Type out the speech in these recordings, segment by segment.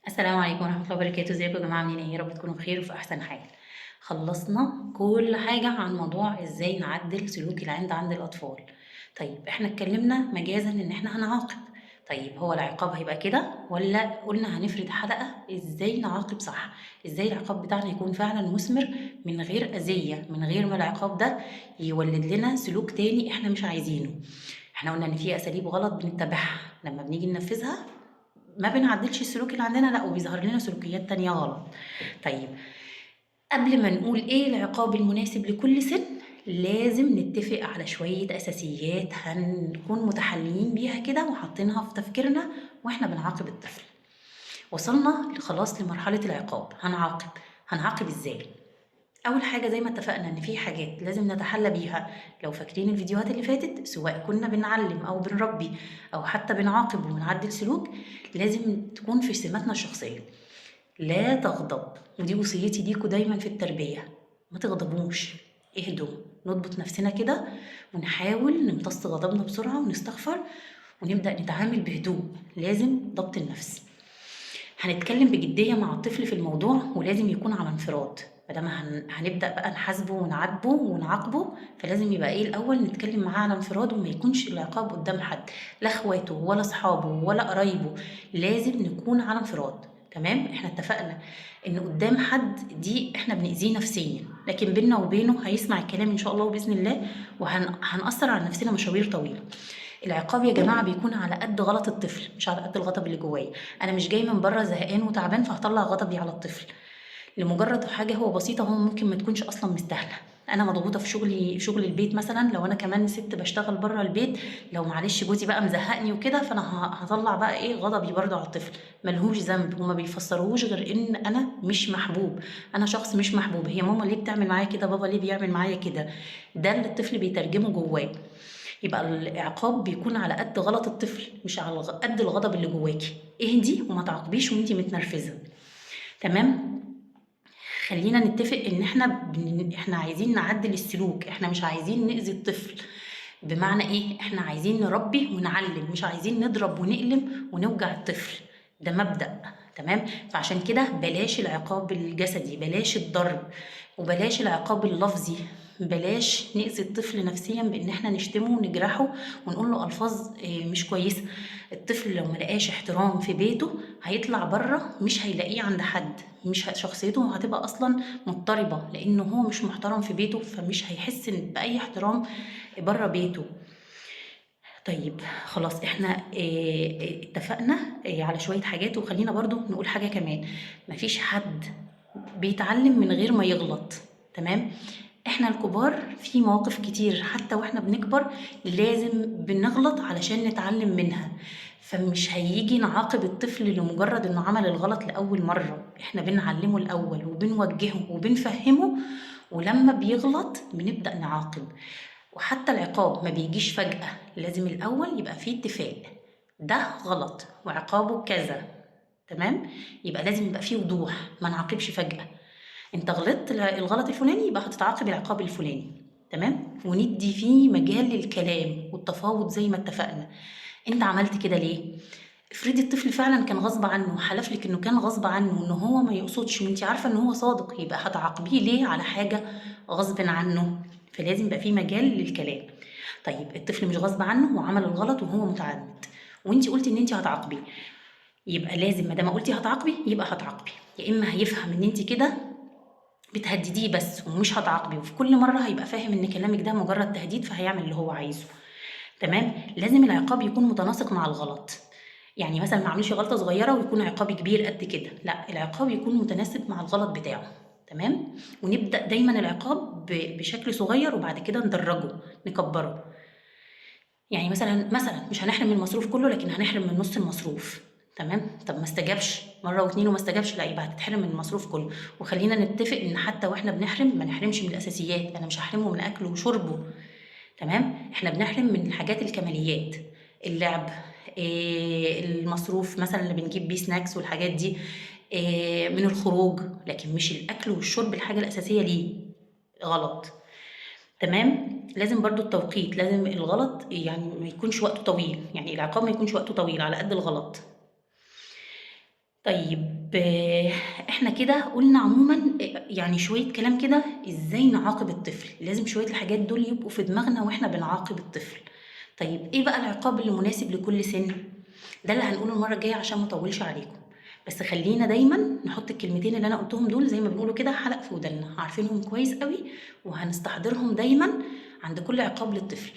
السلام عليكم ورحمة الله وبركاته، ازيكم يا جماعة؟ عاملين ايه؟ يا رب تكونوا بخير وفي أحسن حال. خلصنا كل حاجة عن موضوع ازاي نعدل سلوك العند عند الأطفال. طيب احنا اتكلمنا مجازا ان احنا هنعاقب. طيب هو العقاب هيبقى كده ولا قلنا هنفرد حلقة ازاي نعاقب صح؟ ازاي العقاب بتاعنا يكون فعلا مثمر من غير أذية، من غير ما العقاب ده يولد لنا سلوك تاني احنا مش عايزينه. احنا قلنا ان في أساليب غلط بنتبعها لما بنيجي ننفذها، ما بنعدلش السلوك اللي عندنا، لا وبيظهر لنا سلوكيات تانية غلط. طيب قبل ما نقول ايه العقاب المناسب لكل سن، لازم نتفق على شوية أساسيات هنكون متحليين بيها كده وحاطينها في تفكيرنا واحنا بنعاقب الطفل. وصلنا خلاص لمرحلة العقاب، هنعاقب ازاي؟ أول حاجة زي ما اتفقنا إن في حاجات لازم نتحلى بيها. لو فاكرين الفيديوهات اللي فاتت، سواء كنا بنعلم أو بنربي أو حتى بنعاقب وبنعدل سلوك، لازم تكون في سماتنا الشخصية. لا تغضب، ودي وصيتي ليكوا دايما في التربية، ما تغضبوش، اهدوا، نضبط نفسنا كده ونحاول نمتص غضبنا بسرعة ونستغفر ونبدأ نتعامل بهدوء. لازم ضبط النفس. هنتكلم بجدية مع الطفل في الموضوع ولازم يكون على انفراد. مادام هنبدأ بقى نحاسبه ونعاتبه ونعاقبه، فلازم يبقى ايه الأول نتكلم معاه على انفراد وما يكونش العقاب قدام حد، لا اخواته ولا اصحابه ولا قرايبه. لازم نكون على انفراد. تمام، احنا اتفقنا ان قدام حد دي احنا بنأذيه نفسيا، لكن بينا وبينه هيسمع الكلام ان شاء الله وبإذن الله، وهنأثر على نفسنا مشاوير طويلة. العقاب يا جماعة بيكون على قد غلط الطفل، مش على قد الغضب اللي جوايا. انا مش جاي من بره زهقان وتعبان فهطلع غضبي على الطفل لمجرد حاجه هو بسيطه، هو ممكن ما تكونش اصلا مستاهله. انا مضغوطه في شغلي، في شغل البيت مثلا، لو انا كمان ست بشتغل بره البيت، لو معلش جوزي بقى مزهقني وكده، فانا هطلع بقى ايه غضبي برضه على الطفل. ملهوش ذنب، وما بيفسروهوش غير ان انا مش محبوب، انا شخص مش محبوب. هي ماما ليه بتعمل معايا كده؟ بابا ليه بيعمل معايا كده؟ ده اللي الطفل بيترجمه جواه. يبقى العقاب بيكون على قد غلط الطفل، مش على قد الغضب اللي جواكي. اهدي وما تعاقبيش وانتي متنرفزه. تمام. خلينا نتفق ان احنا عايزين نعدل السلوك، احنا مش عايزين نأذي الطفل. بمعنى ايه؟ احنا عايزين نربي ونعلم، مش عايزين نضرب ونقلم ونوجع الطفل. ده مبدأ. تمام. فعشان كده بلاش العقاب الجسدي، بلاش الضرب، وبلاش العقاب اللفظي. بلاش نأذي الطفل نفسيا بان احنا نشتمه ونجرحه ونقول له الفاظ مش كويسه. الطفل لو ملقاش احترام في بيته هيطلع بره مش هيلاقيه عند حد، مش شخصيته هتبقى اصلا مضطربه لانه هو مش محترم في بيته، فمش هيحس باي احترام بره بيته. طيب خلاص احنا اتفقنا على شويه حاجات، وخلينا برضو نقول حاجه كمان. مفيش حد بيتعلم من غير ما يغلط. تمام. احنا الكبار في مواقف كتير حتى واحنا بنكبر لازم بنغلط علشان نتعلم منها. فمش هيجي نعاقب الطفل لمجرد انه عمل الغلط لأول مرة، احنا بنعلمه الأول وبنوجهه وبنفهمه، ولما بيغلط بنبدأ نعاقب. وحتى العقاب ما بيجيش فجأة، لازم الأول يبقى فيه اتفاق، ده غلط وعقابه كذا. تمام. يبقى لازم يبقى فيه وضوح، ما نعاقبش فجأة. انت غلطت الغلط الفلاني يبقى هتتعاقب العقاب الفلاني. تمام. وندي فيه مجال للكلام والتفاوض زي ما اتفقنا. انت عملت كده ليه؟ افرضي الطفل فعلا كان غصب عنه وحلف لك انه كان غصب عنه وان هو ما يقصدش وانت عارفه ان هو صادق، يبقى هتعاقبيه ليه على حاجه غصب عنه؟ فلازم يبقى فيه مجال للكلام. طيب الطفل مش غصب عنه وعمل الغلط وهو متعمد، وانت قلتي ان انت هتعاقبيه، يبقى لازم ما دام قلتي هتعاقبي يبقى هتعاقبي. يا اما هيفهم ان انت كده بتهدديه بس ومش هتعاقبي، وفي كل مره هيبقى فاهم ان كلامك ده مجرد تهديد فهيعمل اللي هو عايزه. تمام. لازم العقاب يكون متناسق مع الغلط. يعني مثلا ما عملش غلطه صغيره ويكون عقابي كبير قد كده، لا العقاب يكون متناسب مع الغلط بتاعه. تمام. ونبدا دايما العقاب بشكل صغير وبعد كده ندرجه، نكبره. يعني مثلا مش هنحرم من المصروف كله لكن هنحرم من نص المصروف. تمام. طب ما استجابش مره واتنين وما استجابش، لا يبقى هتتحرم من المصروف كله. وخلينا نتفق ان حتى واحنا بنحرم ما نحرمش من الاساسيات، انا مش هحرمه من اكله وشربه. تمام. احنا بنحرم من الحاجات الكماليات، اللعب، المصروف مثلا اللي بنجيب بيه سناكس والحاجات دي، من الخروج، لكن مش الاكل والشرب الحاجه الاساسيه ليه. غلط. تمام. لازم برضو التوقيت، لازم الغلط يعني ما يكونش وقته طويل، يعني العقاب ما يكونش وقته طويل على قد الغلط. طيب إحنا كده قُلنا عمومًا يعني شوية كلام كده إزاي نعاقب الطفل، لازم شوية الحاجات دول يبقوا في دماغنا وإحنا بنعاقب الطفل. طيب إيه بقى العقاب اللي مناسب لكل سِن؟ ده اللي هنقوله المرة الجاية عشان ما اطولش عليكم، بس خلينا دايما نحط الكلمتين اللي انا قلتهم دول زي ما بنقولوا كده حلق في ودنا، عارفينهم كويس قوي وهنستحضرهم دايما عند كل عقاب للطفل.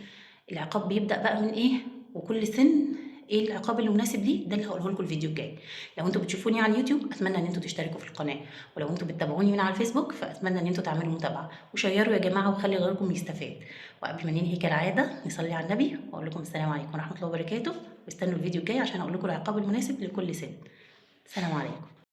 العقاب بيبدأ بقى من ايه وكل سن ايه العقاب اللي مناسب ليه، ده اللي هقوله لكم الفيديو الجاي. لو انتوا بتشوفوني على اليوتيوب اتمنى ان انتوا تشتركوا في القناه، ولو انتوا بتتابعوني من على الفيسبوك فاتمنى ان انتوا تعملوا متابعه وشيروا يا جماعه وخلي غيركم يستفاد. وقبل ما ننهي كالعاده نصلي على النبي واقول لكم السلام عليكم ورحمه الله وبركاته، واستنوا الفيديو الجاي عشان اقول لكم العقاب المناسب لكل سن. سلام عليكم.